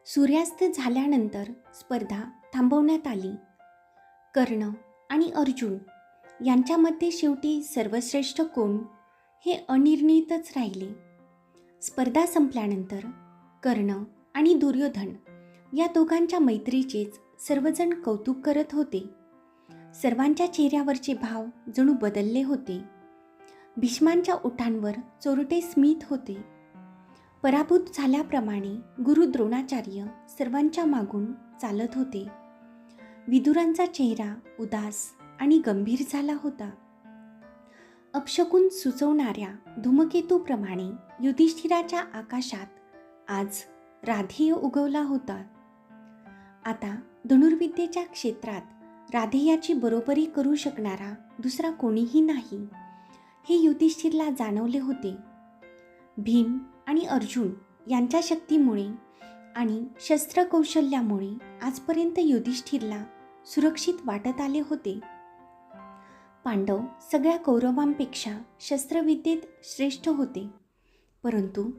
सूर्यास्त झाल्यानंतर स्पर्धा थांबवण्यात आली. कर्ण आणि अर्जुन यांच्यामध्ये शेवटी सर्वश्रेष्ठ कोण हे अनिर्णितच राहिले. स्पर्धा संपल्यानंतर कर्ण आणि दुर्योधन या दोघांच्या मैत्रीचेच सर्वजण कौतुक करत होते. सर्वांच्या चेहऱ्यावरचे भाव जणू बदलले होते. भीष्मांच्या ओठांवर चोरटे स्मित होते. पराभूत झाल्याप्रमाणे गुरु द्रोणाचार्य सर्वांच्या मागून चालत होते. विदुरांचा चेहरा उदास आणि गंभीर झाला होता. अपशकुन सुचवणाऱ्या धूमकेतूप्रमाणे युधिष्ठिराच्या आकाशात आज राधेय उगवला होता. आता धनुर्विद्येच्या क्षेत्रात राधेयाची बरोबरी करू शकणारा दुसरा कोणीही नाही हे युधिष्ठिरला जाणवले होते. भीम आणि अर्जुन यांच्या शक्तीमुळे आणि शस्त्रकौशल्यामुळे आजपर्यंत युधिष्ठिरला सुरक्षित वाटत आले होते. पांडव सगळ्या कौरवांपेक्षा शस्त्रविद्येत श्रेष्ठ होते, परंतु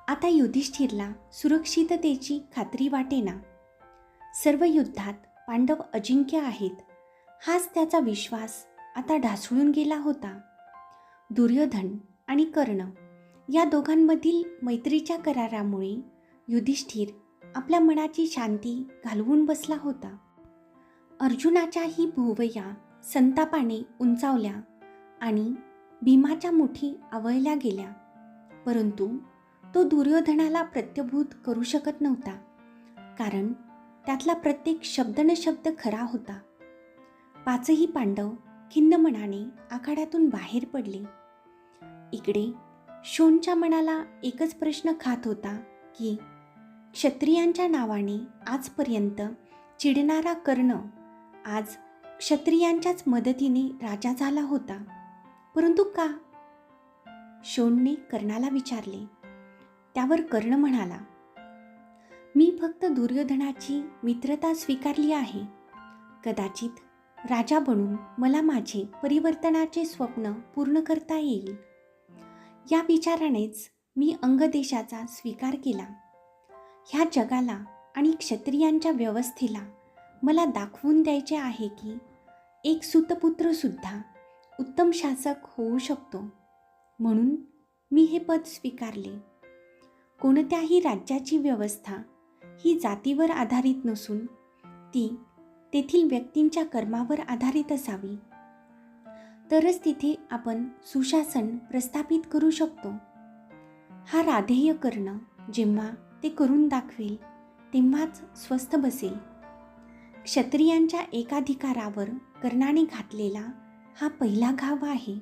आता युधिष्ठिरला सुरक्षिततेची खात्री वाटेना. सर्व युद्धात पांडव अजिंक्य आहेत हाच त्याचा विश्वास आता ढासळून गेला होता. दुर्योधन आणि कर्ण या दोघांमधील मैत्रीच्या करारामुळे युधिष्ठिर आपल्या मनाची शांती घालवून बसला होता. अर्जुनाच्याही भुवया संतापाने उंचावल्या आणि भीमाच्या मुठी आवळल्या गेल्या, परंतु तो दुर्योधनाला प्रत्यभूत करू शकत नव्हता, कारण त्यातला प्रत्येक शब्द न शब्द खरा होता. पाचही पांडव खिन्न मनाने आखाड्यातून बाहेर पडले. इकडे शोणच्या मनाला एकच प्रश्न खात होता की क्षत्रियांच्या नावाने आजपर्यंत चिडणारा कर्ण आज क्षत्रियांच्याच मदतीने राजा झाला होता, परंतु का? शोणने कर्णाला विचारले. त्यावर कर्ण म्हणाला, मी फक्त दुर्योधनाची मित्रता स्वीकारली आहे. कदाचित राजा बनून मला माझे परिवर्तनाचे स्वप्न पूर्ण करता येईल. या विचारानेच मी अंगदेशाचा स्वीकार केला. ह्या जगाला आणि क्षत्रियांच्या व्यवस्थेला मला दाखवून द्यायचे आहे की एक सूतपुत्रसुद्धा उत्तम शासक होऊ शकतो, म्हणून मी हे पद स्वीकारले. कोणत्याही राज्याची व्यवस्था ही जातीवर आधारित नसून ती तेथील व्यक्तींच्या कर्मावर आधारित असावी, तरच तिथे आपण सुशासन प्रस्थापित करू शकतो. हा राधेय कर्ण जेव्हा ते करून दाखवेल तेव्हाच स्वस्थ बसेल. क्षत्रियांच्या एकाधिकारावर कर्णाने घातलेला हा पहिला घाव आहे.